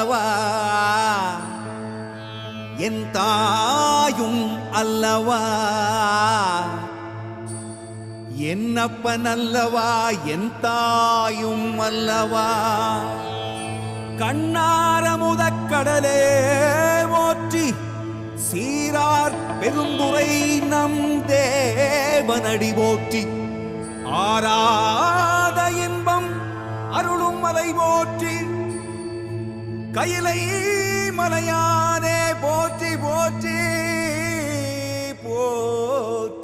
அல்லவா என் தாயும் அல்லவா என்னப்பன் அல்லவா என் தாயும் அல்லவா கண்ணாரமுதக்கடலே போற்றி சீரார் பெருந்துரை நம் தேவனடி போற்றி ஆராத இன்பம் அருளும் மலை போற்றி கையிலை மலையானே போற்றி போற்றி போற்றி